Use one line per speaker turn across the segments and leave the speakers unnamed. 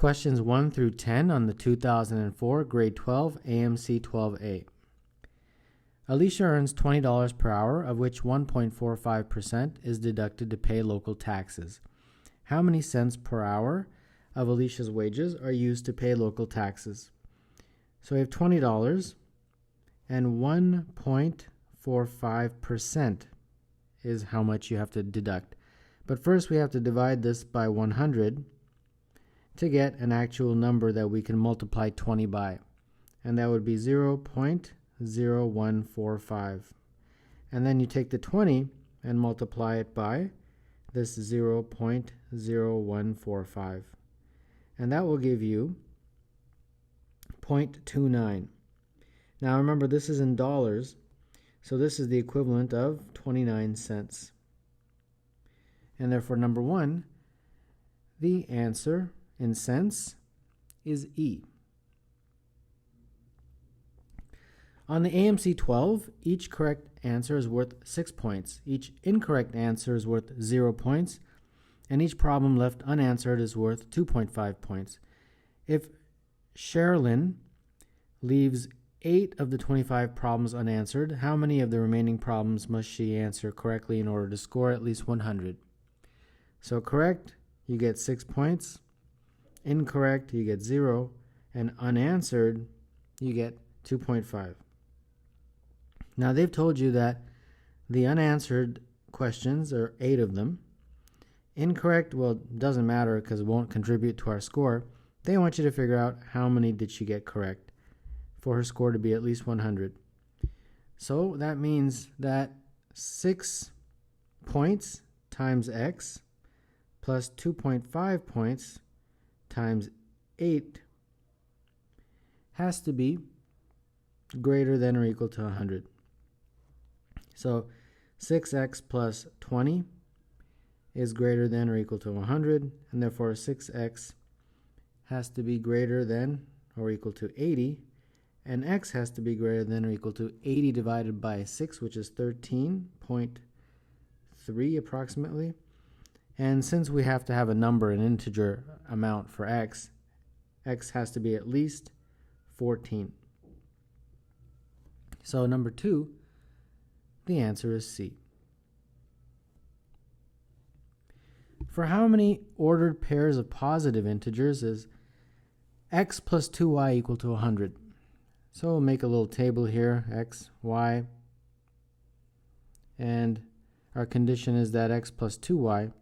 Questions 1 through 10 on the 2004 Grade 12 AMC 12A. Alicia earns $20 per hour, of which 1.45% is deducted to pay local taxes. How many cents per hour of Alicia's wages are used to pay local taxes? So we have $20 and 1.45% is how much you have to deduct. But first we have to divide this by 100 to get an actual number that we can multiply 20 by. And that would be 0.0145. And then you take the 20 and multiply it by this 0.0145. And that will give you 0.29. Now remember, this is in dollars, so this is the equivalent of 29 cents. And therefore, number 1, the answer in cents is E. On the AMC 12, each correct answer is worth 6 points. Each incorrect answer is worth 0 points. And each problem left unanswered is worth 2.5 points. If Sherilyn leaves 8 of the 25 problems unanswered, how many of the remaining problems must she answer correctly in order to score at least 100? So correct, you get 6 points. Incorrect, you get 0. And unanswered, you get 2.5. Now they've told you that the unanswered questions are 8 of them. Incorrect, well, it doesn't matter because it won't contribute to our score. They want you to figure out how many did she get correct for her score to be at least 100. So that means that 6 points times x plus 2.5 points times 8 has to be greater than or equal to 100. So 6x plus 20 is greater than or equal to 100, and therefore 6x has to be greater than or equal to 80, and x has to be greater than or equal to 80 divided by 6, which is 13.3 approximately. And since we have to have a number, an integer amount for x, x has to be at least 14. So number 2, the answer is C. For how many ordered pairs of positive integers is x plus 2y equal to 100? So we'll make a little table here, x, y, and our condition is that x plus 2y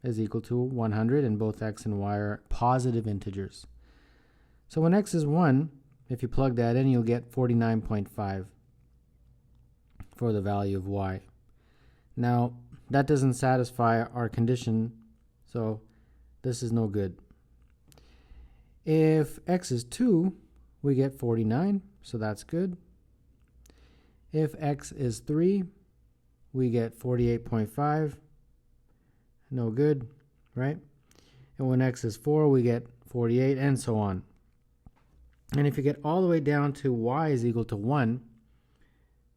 is equal to 100, and both x and y are positive integers. So when x is 1, if you plug that in, you'll get 49.5 for the value of y. Now, that doesn't satisfy our condition, so this is no good. If x is 2, we get 49, so that's good. If x is 3, we get 48.5. No good, right? And when x is 4, we get 48, and so on. And if you get all the way down to y is equal to 1,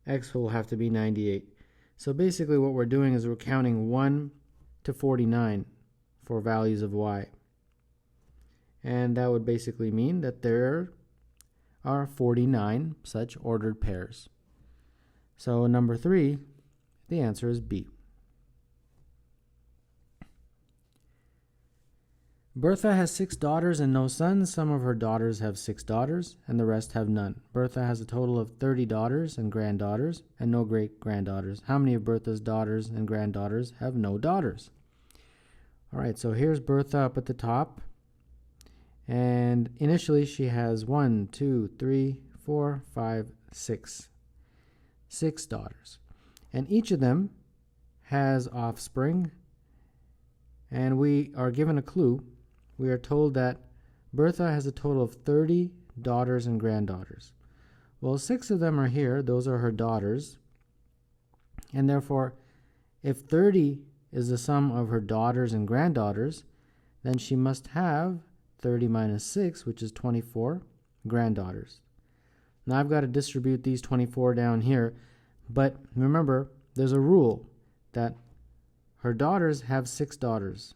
x will have to be 98. So basically what we're doing is we're counting 1 to 49 for values of y. And that would basically mean that there are 49 such ordered pairs. So number 3, the answer is B. Bertha has 6 daughters and no sons. Some of her daughters have 6 daughters, and the rest have none. Bertha has a total of 30 daughters and granddaughters, and no great-granddaughters. How many of Bertha's daughters and granddaughters have no daughters? All right, so here's Bertha up at the top. And initially she has 1, 2, 3, 4, 5, 6. 6 daughters. And each of them has offspring. And we are given a clue. We are told that Bertha has a total of 30 daughters and granddaughters. Well, 6 of them are here. Those are her daughters. And therefore, if 30 is the sum of her daughters and granddaughters, then she must have 30 minus 6, which is 24 granddaughters. Now I've got to distribute these 24 down here, but remember, there's a rule that her daughters have 6 daughters.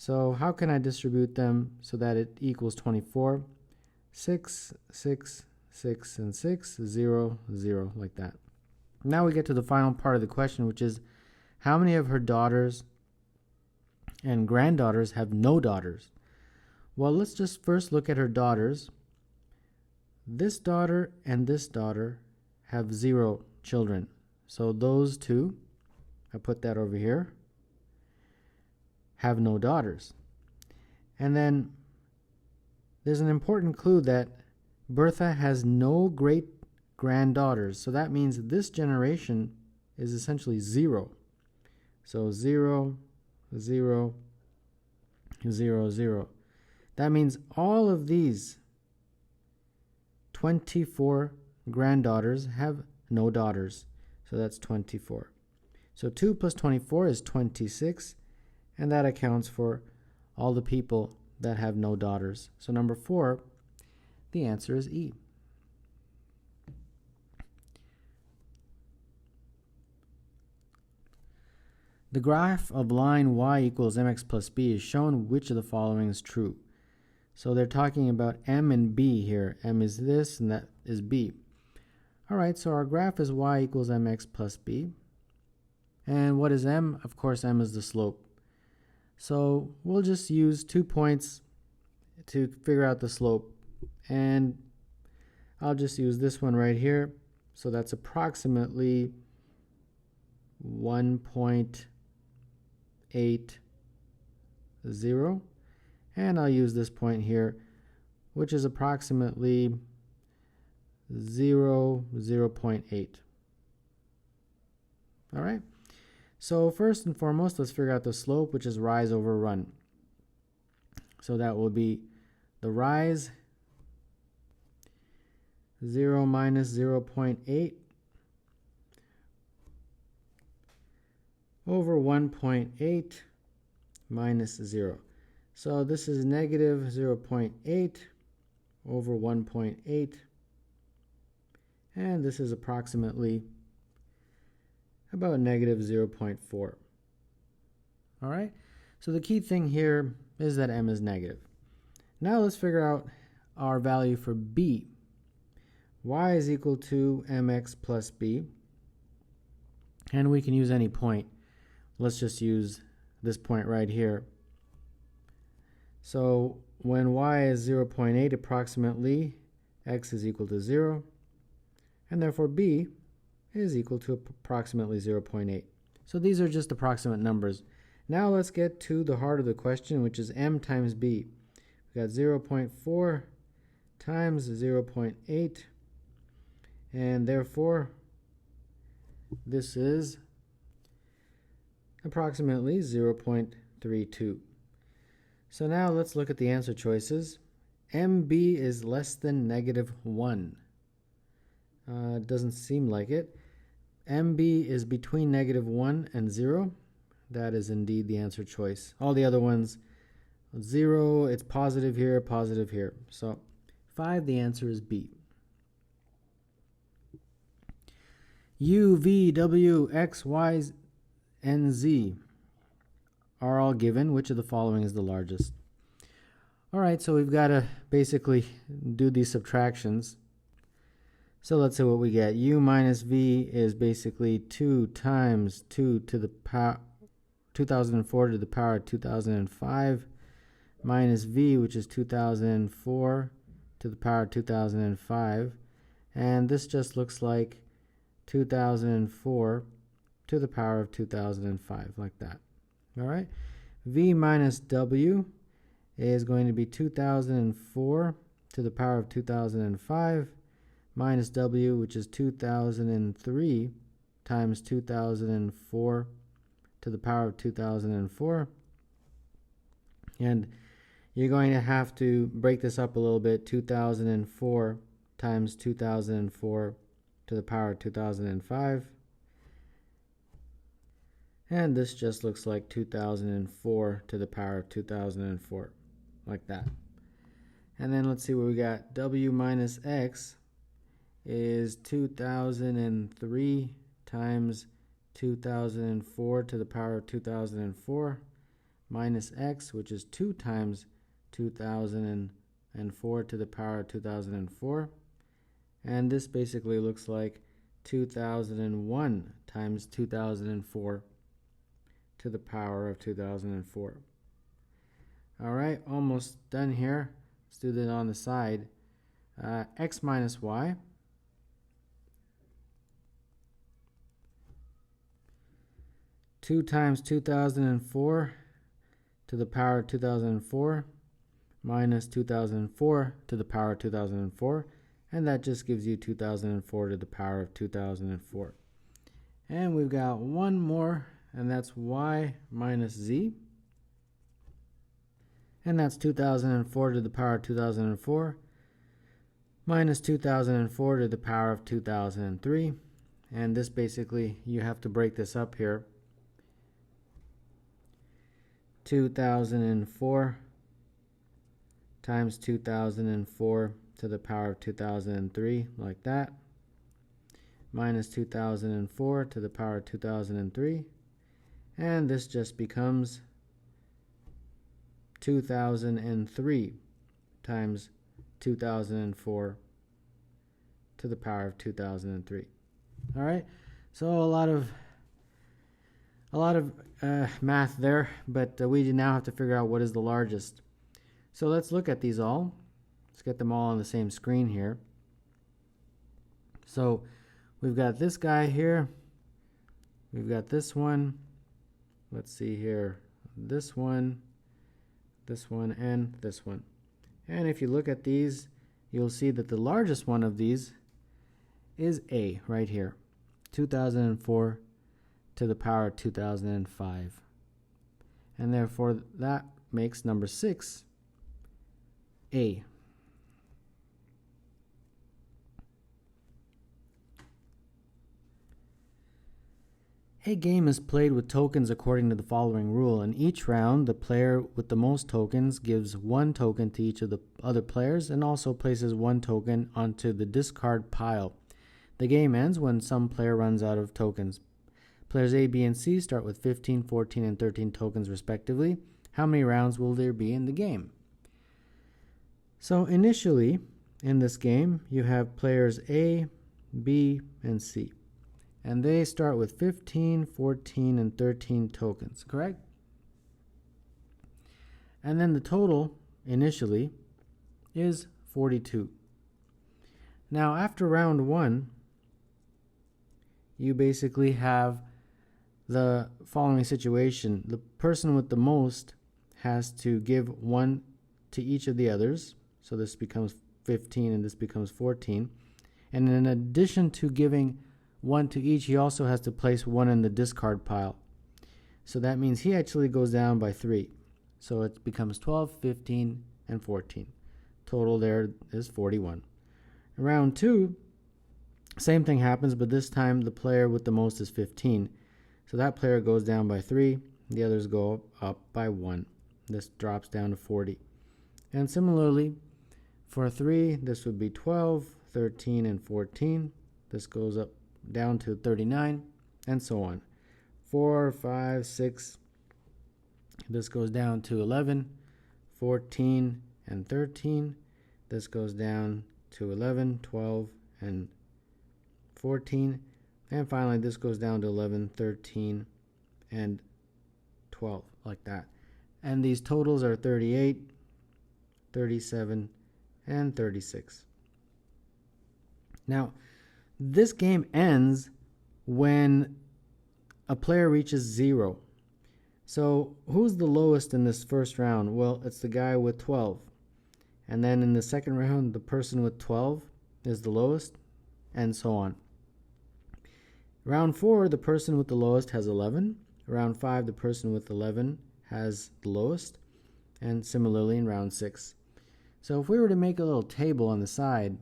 So how can I distribute them so that it equals 24? 6, 6, 6, and 6, 0, 0, like that. Now we get to the final part of the question, which is how many of her daughters and granddaughters have no daughters? Well, let's just first look at her daughters. This daughter and this daughter have 0 children. So those two, I put that over here, have no daughters. And then there's an important clue that Bertha has no great granddaughters. So that means this generation is essentially 0. So 0, 0, 0, 0. That means all of these 24 granddaughters have no daughters. So that's 24. So 2 plus 24 is 26, and that accounts for all the people that have no daughters. So number 4, the answer is E. The graph of line y equals mx plus b is shown which of the following is true. So they're talking about m and b here. M is this and that is b. Alright, so our graph is y equals mx plus b. And what is m? Of course, m is the slope. So we'll just use 2 points to figure out the slope. And I'll just use this one right here. So that's approximately 1.80. And I'll use this point here, which is approximately 0.8. All right. So first and foremost, let's figure out the slope, which is rise over run. So that will be the rise, 0 minus 0.8 over 1.8 minus 0. So this is negative 0.8 over 1.8. And this is approximately about negative 0.4. All right, so the key thing here is that m is negative. Now let's figure out our value for b. Y is equal to mx plus b. And we can use any point. Let's just use this point right here. So when y is 0.8 approximately, x is equal to 0. And therefore b is equal to approximately 0.8. So these are just approximate numbers. Now let's get to the heart of the question, which is m times b. We've got 0.4 times 0.8, and therefore this is approximately 0.32. So now let's look at the answer choices. MB is less than negative 1. It doesn't seem like it. MB is between negative 1 and 0. That is indeed the answer choice. All the other ones, 0, it's positive here, positive here. So 5, the answer is B. U, V, W, X, Y, and Z are all given. Which of the following is the largest? All right, so we've got to basically do these subtractions. So let's see what we get. U minus V is basically 2 times 2 to the power 2004 to the power of 2005 minus V, which is 2004 to the power of 2005. And this just looks like 2004 to the power of 2005, like that. All right. V minus W is going to be 2004 to the power of 2005 minus W, which is 2003 times 2004 to the power of 2004. And you're going to have to break this up a little bit. 2004 times 2004 to the power of 2005. And this just looks like 2004 to the power of 2004, like that. And then let's see what we got. W minus X is 2003 times 2004 to the power of 2004 minus x, which is 2 times 2004 to the power of 2004. And this basically looks like 2001 times 2004 to the power of 2004. All right, almost done here. Let's do that on the side. X minus y. Two times 2004 to the power of 2004 minus 2004 to the power of 2004, and that just gives you 2004 to the power of 2004. And we've got one more, and that's y minus z, and that's 2004 to the power of 2004 minus 2004 to the power of 2003. And this basically, you have to break this up here. 2004 times 2004 to the power of 2003, like that, minus 2004 to the power of 2003, and this just becomes 2003 times 2004 to the power of 2003. All right, so a lot of math there, but we now have to figure out what is the largest. So let's look at these all. Let's get them all on the same screen here. So we've got this guy here. We've got this one. Let's see here. This one, and this one. And if you look at these, you'll see that the largest one of these is A right here. 2004 to the power of 2005. And therefore that makes number 6 A. A game is played with tokens according to the following rule. In each round, the player with the most tokens gives 1 token to each of the other players and also places 1 token onto the discard pile. The game ends when some player runs out of tokens. Players A, B, and C start with 15, 14, and 13 tokens respectively. How many rounds will there be in the game? So initially, in this game, you have players A, B, and C. And they start with 15, 14, and 13 tokens, correct? And then the total, initially, is 42. Now, after round 1, you basically have the following situation. The person with the most has to give 1 to each of the others. So this becomes 15 and this becomes 14. And in addition to giving 1 to each, he also has to place 1 in the discard pile. So that means he actually goes down by 3. So it becomes 12, 15, and 14. Total there is 41. In round 2, same thing happens, but this time the player with the most is 15. So that player goes down by 3. The others go up by 1. This drops down to 40. And similarly, for 3, this would be 12, 13, and 14. This goes up down to 39, and so on. 4, 5, 6, this goes down to 11, 14, and 13. This goes down to 11, 12, and 14. And finally, this goes down to 11, 13, and 12, like that. And these totals are 38, 37, and 36. Now, this game ends when a player reaches 0. So who's the lowest in this first round? Well, it's the guy with 12. And then in the second round, the person with 12 is the lowest, and so on. Round 4, the person with the lowest has 11. Round 5, the person with 11 has the lowest. And similarly in round 6. So if we were to make a little table on the side,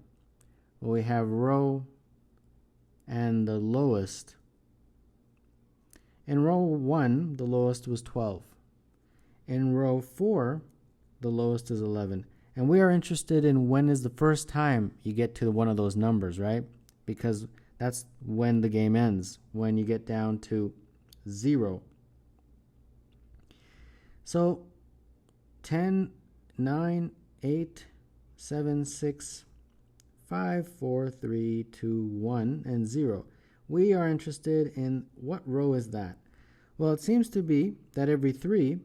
well, we have row and the lowest. In row 1, the lowest was 12. In row 4, the lowest is 11. And we are interested in when is the first time you get to one of those numbers, right? Because that's when the game ends, when you get down to 0. So 10, 9, 8, 7, 6, 5, 4, 3, 2, 1, and 0. We are interested in what row is that? Well, it seems to be that every 3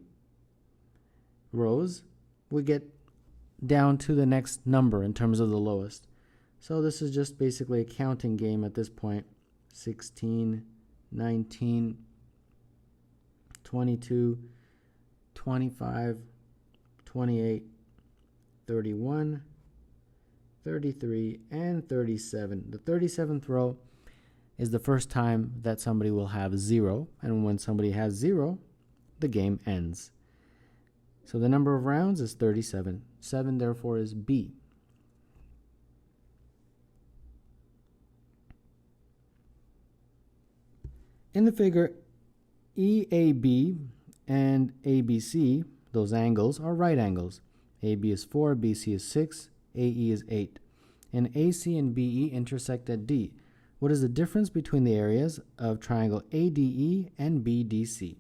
rows we get down to the next number in terms of the lowest. So this is just basically a counting game at this point. 16, 19, 22, 25, 28, 31, 33, and 37. The 37th row is the first time that somebody will have 0, and when somebody has 0, the game ends. So the number of rounds is 37. 7 therefore is B. In the figure, EAB and ABC, those angles, are right angles. AB is 4, BC is 6, AE is 8. And AC and BE intersect at D. What is the difference between the areas of triangle ADE and BDC?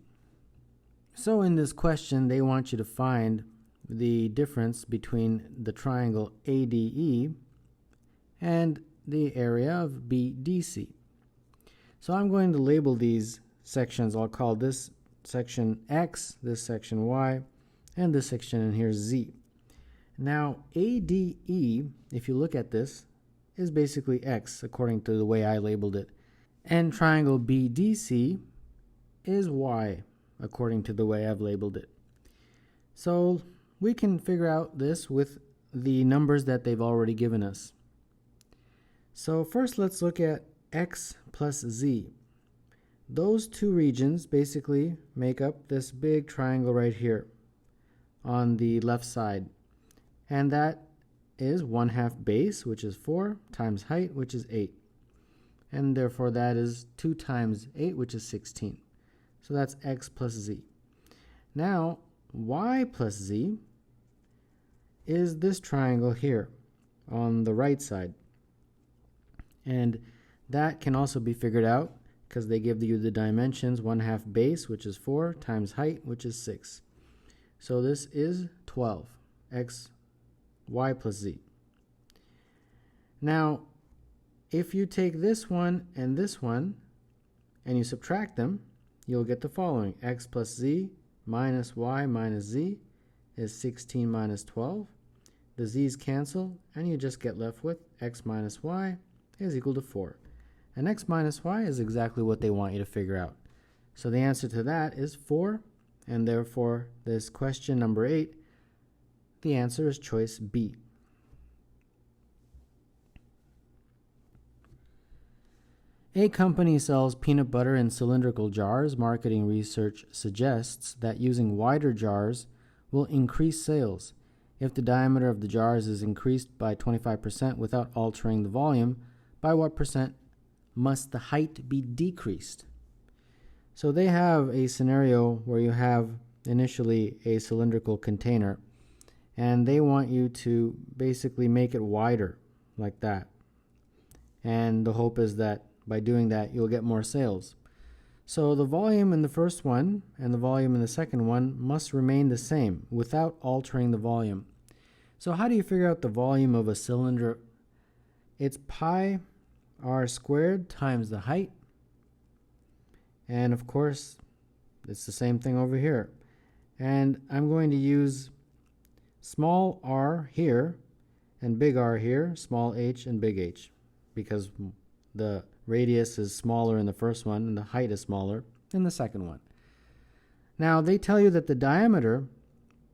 So in this question, they want you to find the difference between the triangle ADE and the area of BDC. So I'm going to label these sections. I'll call this section X, this section Y, and this section in here Z. Now, ADE, if you look at this, is basically X, according to the way I labeled it. And triangle BDC is Y, according to the way I've labeled it. So we can figure out this with the numbers that they've already given us. So first let's look at X plus Z. Those two regions basically make up this big triangle right here on the left side. And that is 1/2 base, which is 4, times height, which is 8. And therefore that is 2 times 8, which is 16. So that's X plus Z. Now, Y plus Z is this triangle here on the right side. And that can also be figured out because they give you the dimensions 1/2 base, which is 4, times height, which is 6. So this is 12, X, Y plus Z. Now, if you take this one and you subtract them, you'll get the following. X plus Z minus Y minus Z is 16 minus 12. The Z's cancel, and you just get left with X minus Y is equal to 4. And X minus Y is exactly what they want you to figure out. So the answer to that is 4, and therefore this question number 8, the answer is choice B. A company sells peanut butter in cylindrical jars. Marketing research suggests that using wider jars will increase sales. If the diameter of the jars is increased by 25% without altering the volume, by what percent must the height be decreased? So they have a scenario where you have initially a cylindrical container, and they want you to basically make it wider like that. And the hope is that by doing that, you'll get more sales. So the volume in the first one and the volume in the second one must remain the same without altering the volume. So how do you figure out the volume of a cylinder? It's pi r squared times the height. And of course, it's the same thing over here. And I'm going to use small r here and big R here, small h and big H, because the radius is smaller in the first one and the height is smaller in the second one. Now they tell you that the diameter,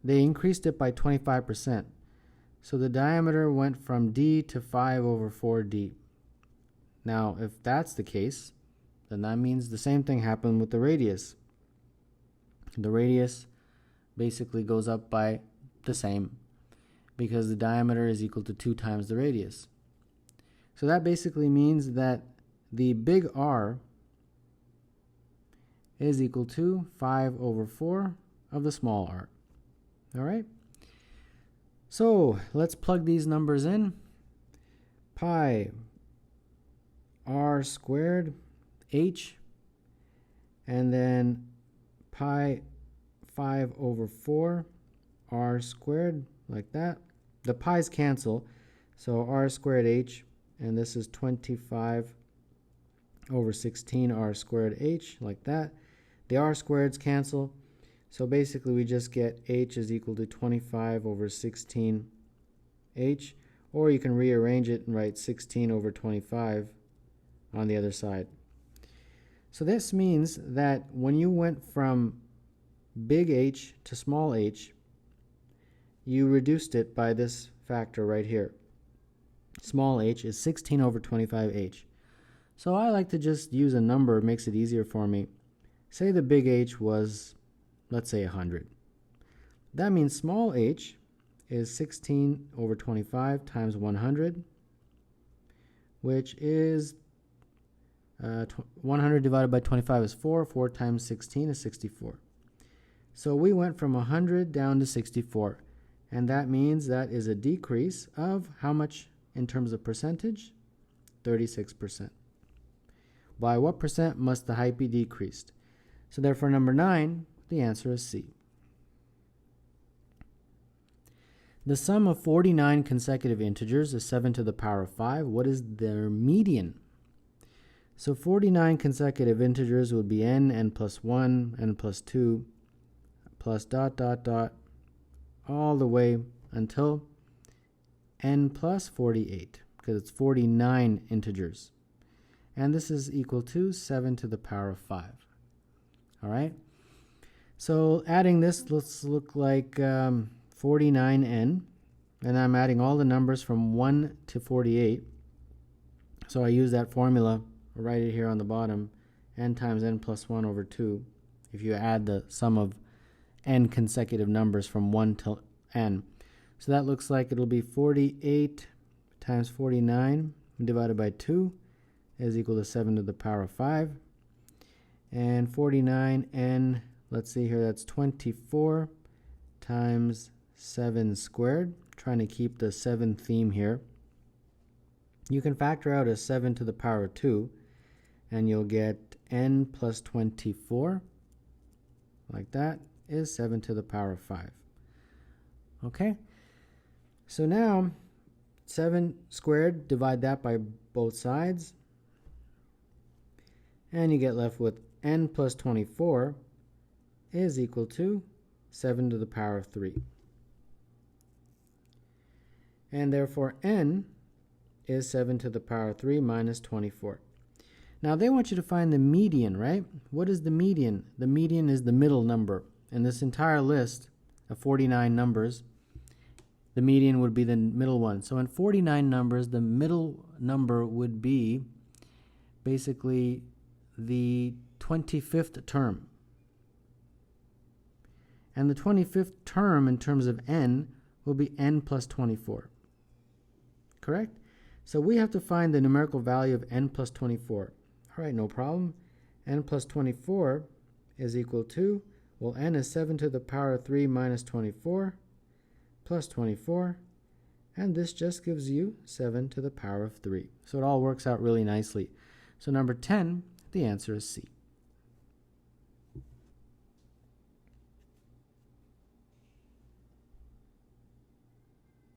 they increased it by 25%. So the diameter went from D to 5 over 4D. Now if that's the case, then that means the same thing happened with the radius. The radius basically goes up by the same because the diameter is equal to 2 times the radius. So that basically means that the big R is equal to 5 over 4 of the small r. All right? So let's plug these numbers in. Pi r squared h, and then pi 5 over 4 r squared, like that. The pi's cancel, so r squared h, and this is 25 over 16 r squared h, like that. The r squareds cancel, so basically we just get h is equal to 25 over 16 h, or you can rearrange it and write 16 over 25 on the other side. So this means that when you went from big H to small h, you reduced it by this factor right here. Small h is 16 over 25h. So I like to just use a number, it makes it easier for me. Say the big H was, let's say 100. That means small h is 16 over 25 times 100, which is 100 divided by 25 is 4. 4 times 16 is 64. So we went from 100 down to 64. And that means that is a decrease of how much in terms of percentage? 36%. By what percent must the height be decreased? So therefore, number 9, the answer is C. The sum of 49 consecutive integers is 7 to the power of 5. What is their median? So 49 consecutive integers would be n plus 1, n plus 2, plus ... all the way until n plus 48, because it's 49 integers. And this is equal to 7 to the power of 5. All right? So adding this, let's look like 49n, and I'm adding all the numbers from 1 to 48. So I use that formula, write it here on the bottom, n times n plus 1 over 2, if you add the sum of n consecutive numbers from 1 to n. So that looks like it'll be 48 times 49 divided by 2 is equal to 7 to the power of 5. And 49n, let's see here, that's 24 times 7 squared. Trying to keep the 7 theme here. You can factor out a 7 to the power of 2, and you'll get n plus 24, like that, is 7 to the power of 5. Okay? So now, 7 squared, divide that by both sides, and you get left with n plus 24 is equal to 7 to the power of 3. And therefore, n is 7 to the power of 3 minus 24. Now, they want you to find the median, right? What is the median? The median is the middle number. In this entire list of 49 numbers, the median would be the middle one. So in 49 numbers, the middle number would be basically the 25th term. And the 25th term in terms of n will be n plus 24. Correct? So we have to find the numerical value of n plus 24. All right, no problem. N plus 24 is equal to, well, n is 7 to the power of 3 minus 24 plus 24. And this just gives you 7 to the power of 3. So it all works out really nicely. So number 10, the answer is C.